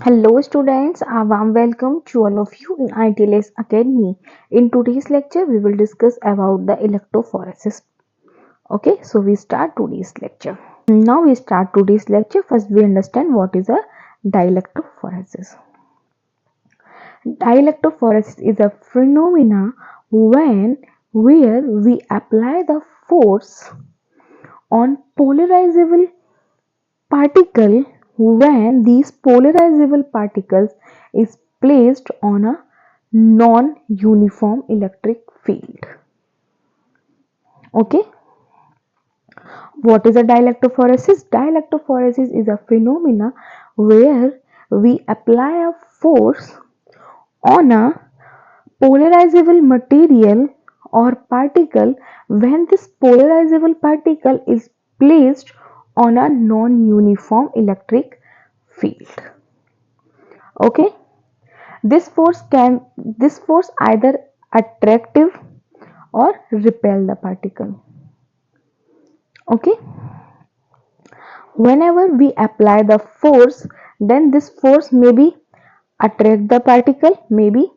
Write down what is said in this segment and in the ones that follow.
Hello students, a warm welcome to all of you in ITLS Academy. In today's lecture, we will discuss about the electrophoresis. Okay, so we start today's lecture. Now we start today's lecture. First we understand what is a dielectrophoresis. Dielectrophoresis is a phenomena where we apply the force on polarizable particle when these polarizable particles is placed on a non-uniform electric field. Okay, what is a dielectrophoresis? Dielectrophoresis is a phenomena where we apply a force on a polarizable material or particle when this polarizable particle is placed on a non-uniform electric field. Okay, this force either attractive or repel the particle. Okay, whenever we apply the force, then this force may be attract the particle, maybe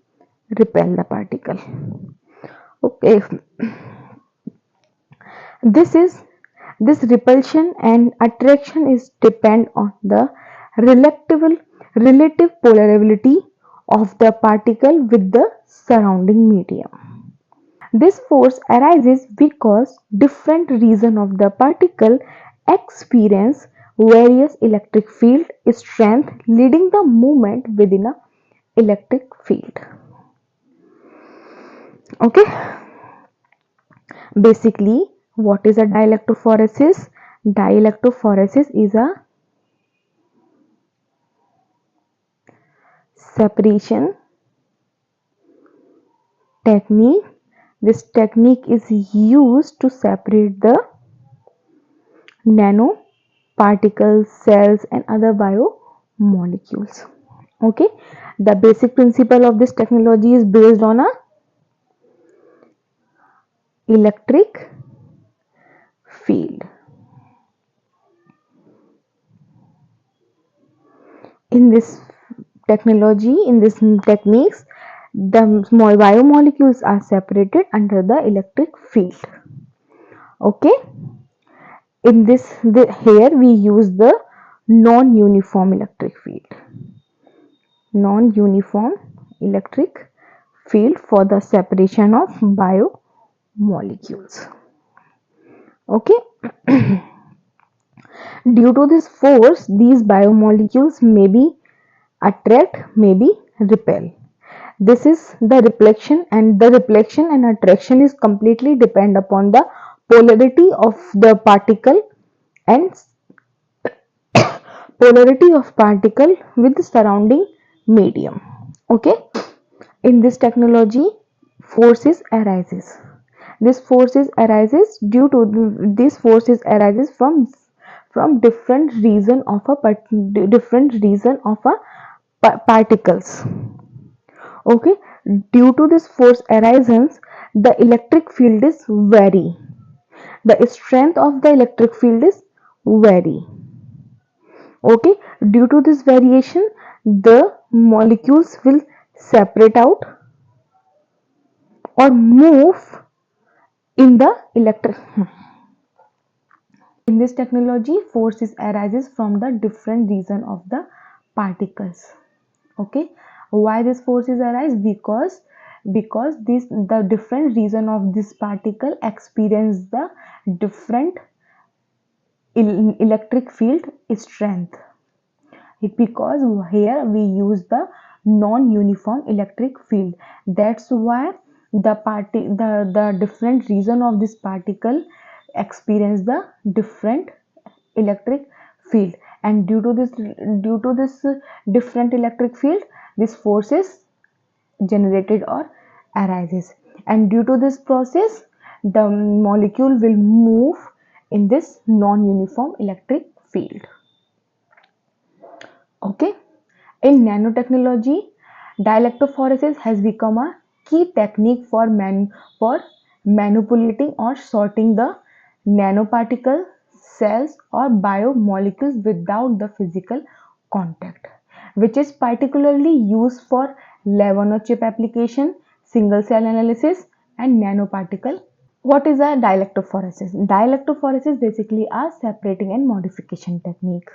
repel the particle. Okay, this is this repulsion and attraction is depend on the relative polarity of the particle with the surrounding medium. This force arises because different regions of the particle experience various electric field strength leading the movement within a electric field. Okay, basically what is a dielectrophoresis? Dielectrophoresis is a separation technique. This technique is used to separate the nanoparticles, cells and other biomolecules. Okay, the basic principle of this technology is based on a electric field. In this technology, in this techniques, the small biomolecules are separated under the electric field. Okay, in here we use the non-uniform electric field. Non-uniform electric field for the separation of biomolecules. Okay. Due to this force, these biomolecules may be attract, may be repel. This is the reflection, and the reflection and attraction is completely depend upon the polarity of the particle and polarity of particle with the surrounding medium. Okay, in this technology forces arises. This forces arises due to this forces arises from different region of a particles. Okay, due to this force arises, the electric field is vary. The strength of the electric field is vary. Okay, due to this variation, the molecules will separate out or move in the electric. In this technology, forces arises from the different region of the particles. Okay, why this forces arise? Because the different region of this particle experience the different electric field strength. Because here we use the non-uniform electric field, that's why the different region of this particle experience the different electric field, and due to this different electric field, this force is generated or arises, and due to this process the molecule will move in this non-uniform electric field. Okay, in nanotechnology, dielectrophoresis has become a key technique for manipulating or sorting the nanoparticle, cells or biomolecules without the physical contact. which is particularly used for lab on a chip application, single cell analysis, and nanoparticle. What is a dielectrophoresis? Dielectrophoresis basically a separating and modification technique.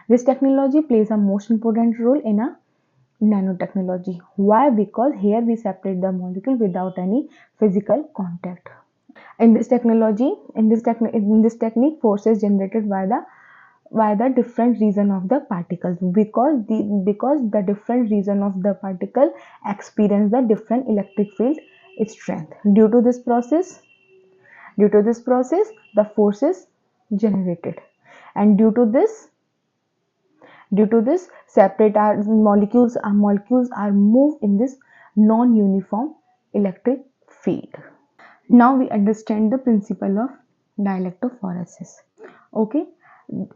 This technology plays a most important role in a nanotechnology. Why? Because here we separate the molecule without any physical contact. In this technology, in this technique, forces generated by the different region of the particles, because the different region of the particle experience the different electric field strength. Due to this process, the force is generated, and due to this, separate molecules are moved in this non-uniform electric field. Now we understand the principle of dielectrophoresis. Okay,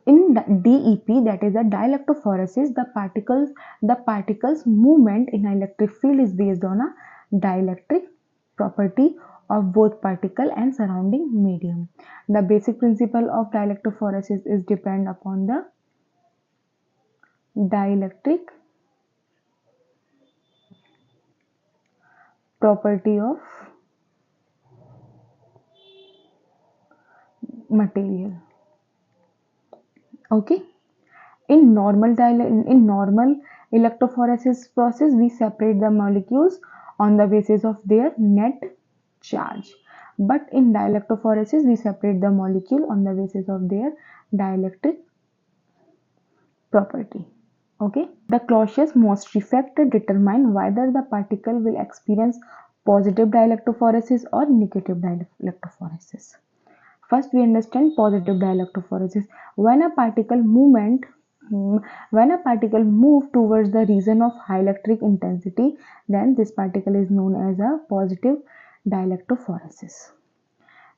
in the DEP, that is a dielectrophoresis, the particles movement in an electric field is based on a dielectric property of both particle and surrounding medium. The basic principle of dielectrophoresis is depend upon the dielectric property of material. Okay, in normal electrophoresis process, we separate the molecules on the basis of their net charge, but in dielectrophoresis we separate the molecule on the basis of their dielectric property. Okay, the Clausius-Most effect determine whether the particle will experience positive dielectrophoresis or negative dielectrophoresis. First, we understand positive dielectrophoresis. When a particle move towards the region of high electric intensity, then this particle is known as a positive dielectrophoresis.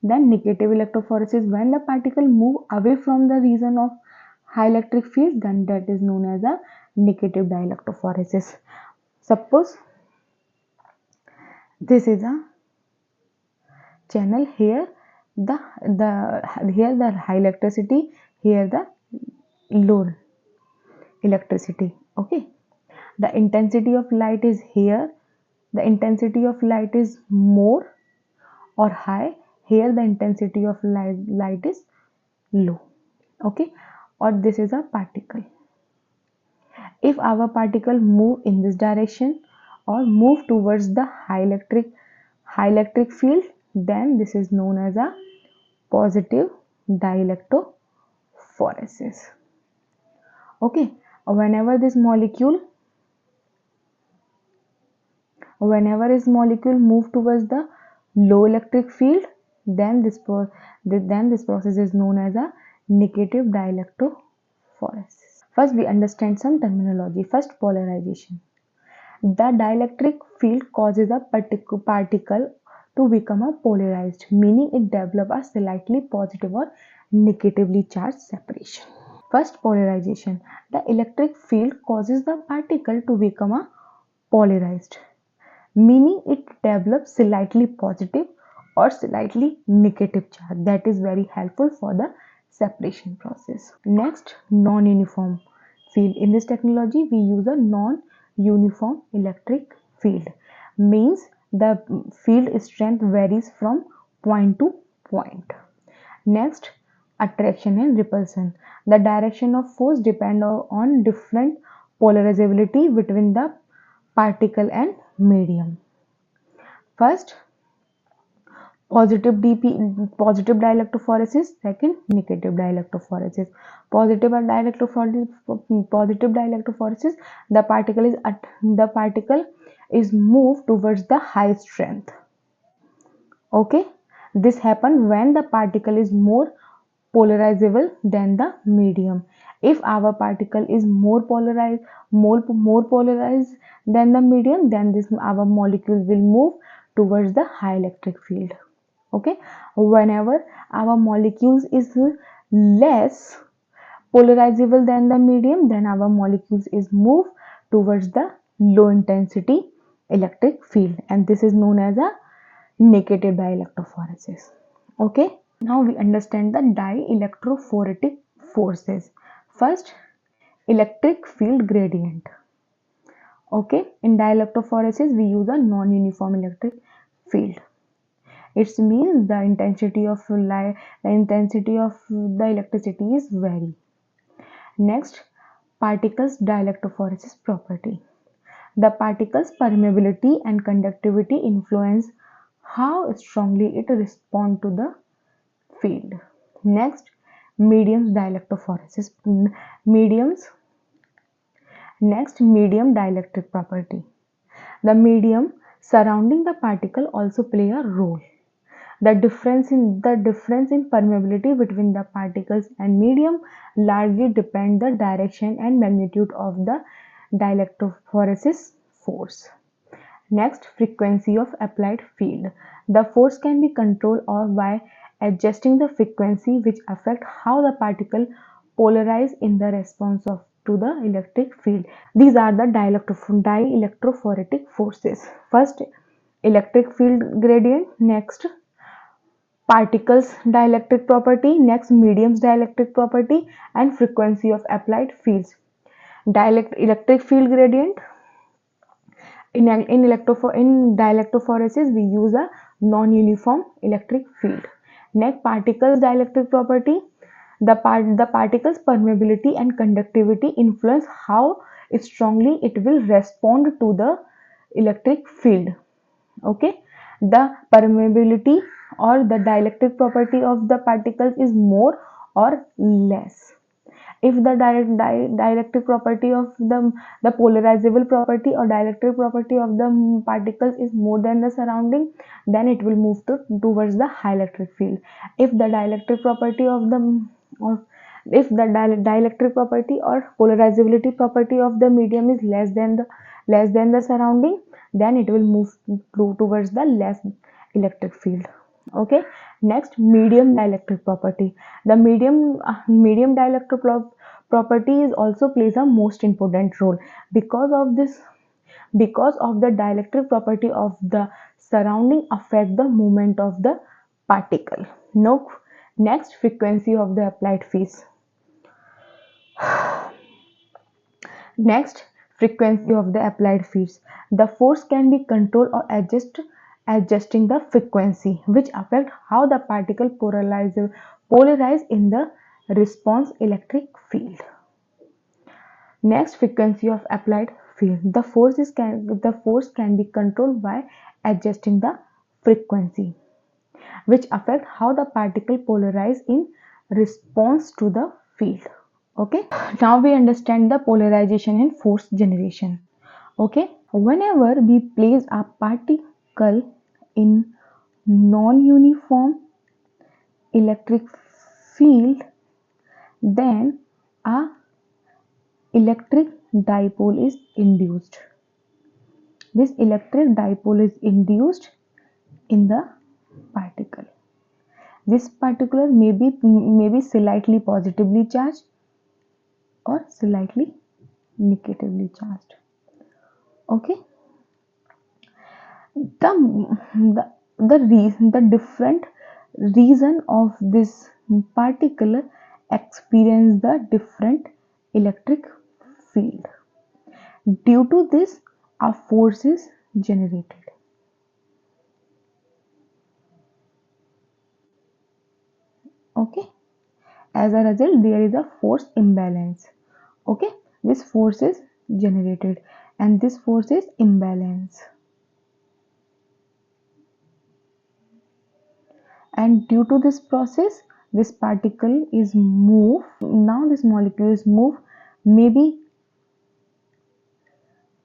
Then negative electrophoresis, when the particle move away from the region of high electric field, then that is known as a negative dielectrophoresis. Suppose this is a channel, here the high electricity, here the low electricity. Okay, the intensity of light is here, the intensity of light is more or high, here the intensity of light is low. Okay, or this is a particle. If our particle move in this direction or move towards the high electric field, then this is known as a positive dielectrophoresis. Okay, whenever this molecule move towards the low electric field, then this process is known as a negative dielectrophoresis. First, we understand some terminology. First, polarization. The dielectric field causes a particle to become a polarized, meaning it develops a slightly positive or negatively charged separation. First, polarization. The electric field causes the particle to become a polarized, meaning it develops slightly positive or slightly negative charge. That is very helpful for the separation process. Next, non-uniform field. In this technology, we use a non-uniform electric field. Means the field strength varies from point to point. Next, attraction and repulsion. The direction of force depend on different polarizability between the particle and medium. First, positive dielectrophoresis. Second, negative dielectrophoresis. Positive dielectrophoresis, the particle is moved towards the high strength. Okay, this happens when the particle is more polarizable than the medium. If our particle is more polarized than the medium, then our molecule will move towards the high electric field. Okay, whenever our molecules is less polarizable than the medium, then our molecules is moved towards the low intensity electric field, and this is known as a negative dielectrophoresis. Okay, now we understand the dielectrophoretic forces. First, electric field gradient. Okay, in dielectrophoresis we use a non-uniform electric field. It means the intensity of the electricity is vary. Next, particles dielectrophoresis property. The particle's permeability and conductivity influence how strongly it responds to the field. Next, medium's dielectrophoresis. Mediums. Next, medium dielectric property. The medium surrounding the particle also play a role. The difference in permeability between the particles and medium largely depend the direction and magnitude of the dielectrophoresis force. Next, frequency of applied field. The force can be controlled or by adjusting the frequency, which affect how the particle polarize in the response to the electric field. These are the dielectrophoretic forces. First, electric field gradient. Next, particles dielectric property. Next, mediums dielectric property, and frequency of applied fields. Electric field gradient. In dielectrophoresis, we use a non-uniform electric field. Next, particles dielectric property. The particle's permeability and conductivity influence how strongly it will respond to the electric field. Okay, the permeability or the dielectric property of the particles is more or less. If the dielectric property of the polarizable property or dielectric property of the particles is more than the surrounding, then it will move towards the high electric field. If the dielectric property of the or if the dielectric property or polarizability property of the medium is less than the surrounding, then it will move towards the less electric field. Okay, next, medium dielectric property. The medium dielectric property is also plays a most important role because of the dielectric property of the surrounding affect the movement of the particle. No. Next, frequency of the applied phase. Next, frequency of the applied fields. The force can be controlled or adjusting the frequency, which affect how the particle polarize in the response electric field. Next, frequency of applied field. The force can be controlled by adjusting the frequency, which affect how the particle polarize in response to the field. Okay, now we understand the polarization and force generation. Okay, whenever we place a particle in non-uniform electric field, then a electric dipole is induced. This electric dipole is induced in the particle. This particle may be slightly positively charged or slightly negatively charged. Okay, the different region of this particle experience the different electric field. Due to this, a force is generated. Okay, as a result, there is a force imbalance. Okay, this force is generated and this force is imbalance. And due to this process, this particle is moved. Now this molecule is moved maybe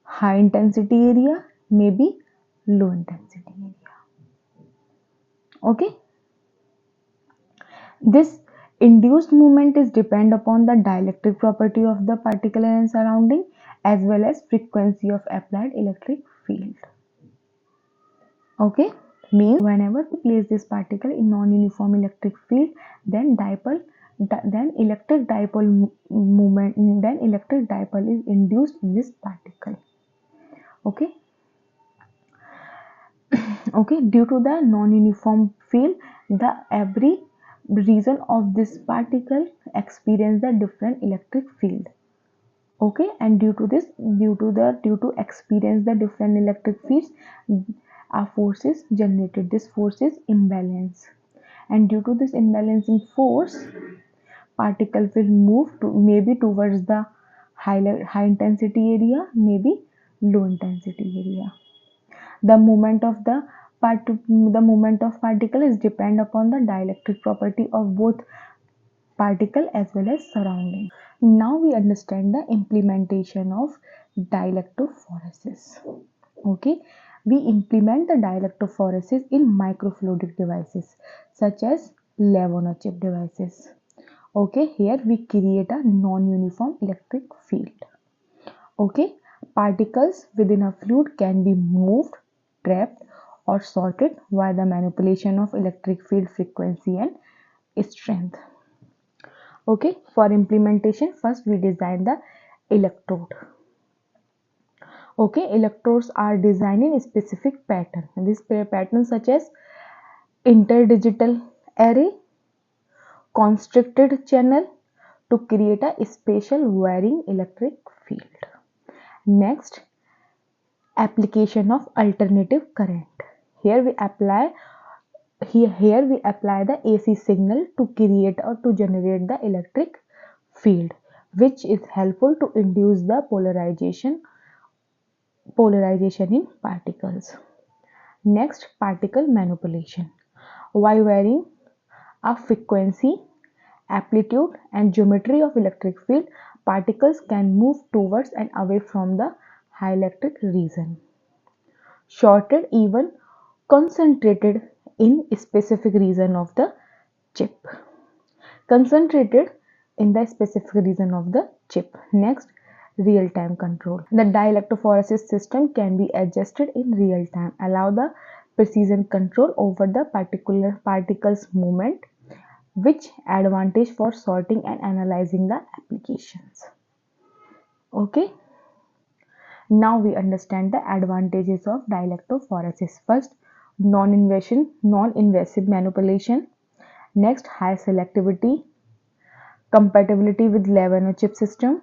high intensity area, maybe low intensity area. Okay, this induced movement is depend upon the dielectric property of the particle and surrounding, as well as frequency of applied electric field. Okay, means whenever we place this particle in non-uniform electric field, then electric dipole is induced in this particle. Okay. Okay, due to the non-uniform field, the every region of this particle experience the different electric field. Okay, and due to experience the different electric fields, our forces generated. This force is imbalance, and due to this imbalancing force, particle will move to maybe towards the high intensity area, maybe low intensity area. The movement of the movement of particle is depend upon the dielectric property of both particle as well as surrounding. Now we understand the implementation of dielectrophoresis. Okay, we implement the dielectrophoresis in microfluidic devices such as lab on a chip devices. Okay, here we create a non-uniform electric field. Okay, particles within a fluid can be moved, trapped, or sorted via the manipulation of electric field frequency and strength. Okay, for implementation, first we design the electrode. Okay, electrodes are designed in a specific pattern. This pattern such as interdigital array, constricted channel to create a special varying electric field. Next, application of alternative current. Here we apply the AC signal to create or to generate the electric field, which is helpful to induce the polarization in particles. Next, particle manipulation. By varying a frequency, amplitude and geometry of electric field, particles can move towards and away from the high electric region. Shorted, even concentrated in a specific region of the chip. Concentrated in the specific region of the chip. Next, real-time control. The dielectrophoresis system can be adjusted in real time, allow the precision control over the particular particle's movement, which advantage for sorting and analyzing the applications. Okay. Now we understand the advantages of dielectrophoresis. First, non-invasive manipulation. Next, high selectivity, compatibility with lab on a chip system,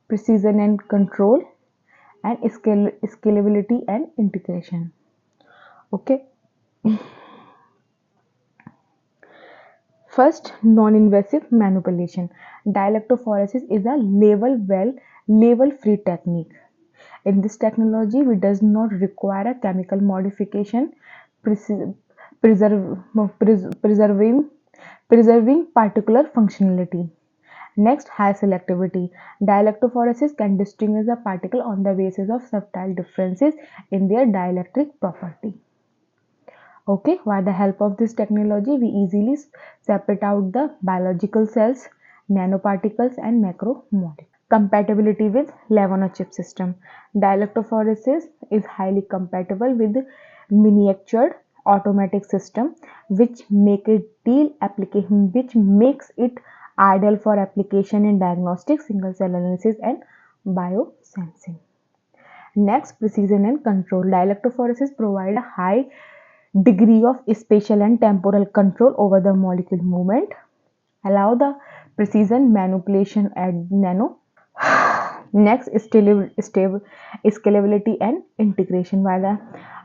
precision and control, and scalability and integration. Okay. First, non-invasive manipulation. Dielectrophoresis is a label-free technique. In this technology, we does not require a chemical modification, preserving particular functionality. Next, high selectivity. Dielectrophoresis can distinguish a particle on the basis of subtle differences in their dielectric property. Okay, by the help of this technology, we easily separate out the biological cells, nanoparticles, and macromolecules. Compatibility with lab on a chip system. Dielectrophoresis is highly compatible with miniatured automatic system, which makes it ideal for application in diagnostic, single cell analysis, and biosensing. Next, precision and control. Dielectrophoresis provide a high degree of spatial and temporal control over the molecule movement, allow the precision manipulation at nano. Next, scalability and integration. While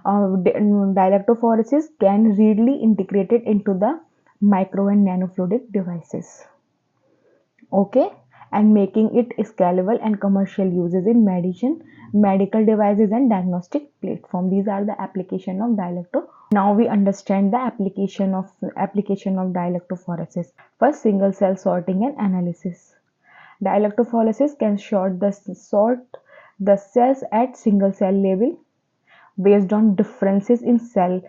the dielectrophoresis can readily integrated into the micro and nanofluidic devices. Okay, and making it scalable and commercial uses in medicine, medical devices, and diagnostic platform. These are the application of dielectro. Now we understand the application of dielectrophoresis. First, single cell sorting and analysis. Dielectrophoresis can sort the cells at single cell level based on differences in cell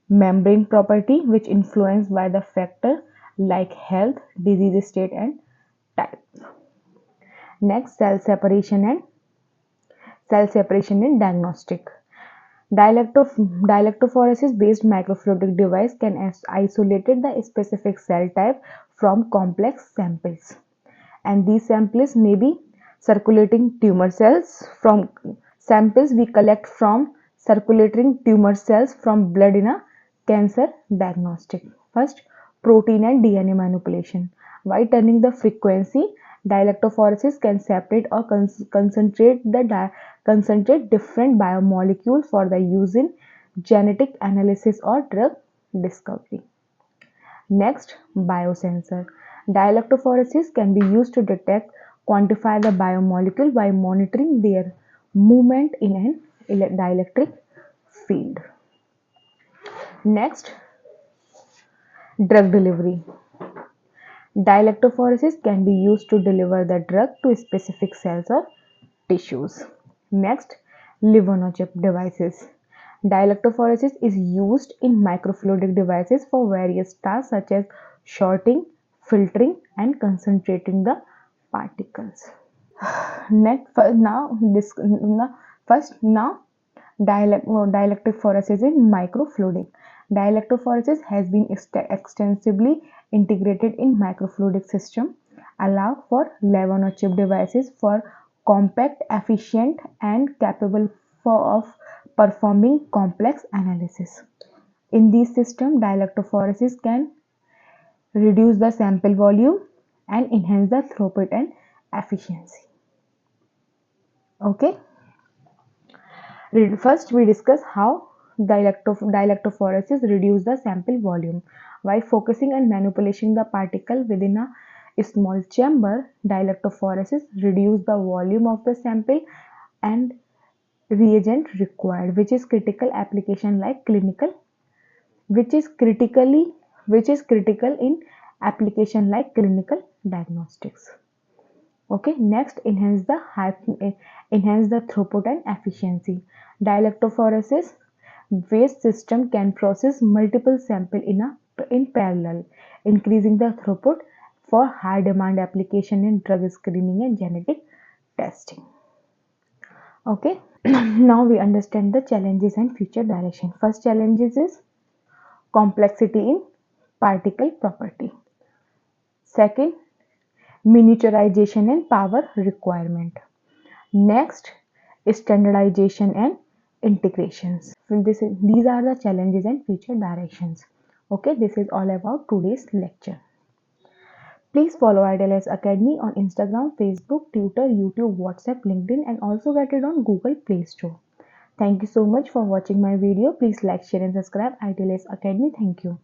membrane property, which influenced by the factor like health, disease state, and type. Next, cell separation in diagnostic. Dielectrophoresis based microfluidic device can isolate the specific cell type from complex samples, and these samples may be circulating tumor cells. From samples we collect from circulating tumor cells from blood in a cancer diagnostic. First, protein and DNA manipulation. By turning the frequency Dielectrophoresis can separate or concentrate different biomolecules for the use in genetic analysis or drug discovery. Next, biosensor. Dielectrophoresis can be used to detect, quantify the biomolecule by monitoring their movement in an dielectric field. Next, drug delivery. Dielectrophoresis can be used to deliver the drug to specific cells or tissues. Next, live-on-a-chip devices. Dielectrophoresis is used in microfluidic devices for various tasks such as sorting, filtering, and concentrating the particles. Next, dielectrophoresis in microfluidic. Dielectrophoresis has been extensively integrated in microfluidic system, allow for lab-on-a-chip devices for compact, efficient, and capable of performing complex analysis. In these systems, dielectrophoresis can reduce the sample volume and enhance the throughput and efficiency. Okay. First, we discuss how dielectrophoresis reduce the sample volume. While focusing and manipulating the particle within a small chamber, dielectrophoresis reduce the volume of the sample and reagent required, which is critical application like clinical, which is critical in application like clinical diagnostics. Okay, next, enhance the throughput and efficiency. Dielectrophoresis waste system can process multiple samples in parallel, increasing the throughput for high demand application in drug screening and genetic testing. Okay, now we understand the challenges and future direction. First challenges is complexity in particle property. Second, miniaturization and power requirement. Next, standardization and integrations. These are the challenges and future directions. Okay, this is all about today's lecture. Please follow IDLS Academy on Instagram, Facebook, Twitter, YouTube, WhatsApp, LinkedIn, and also get it on Google Play Store. Thank you so much for watching my video. Please like, share, and subscribe IDLS Academy. Thank you.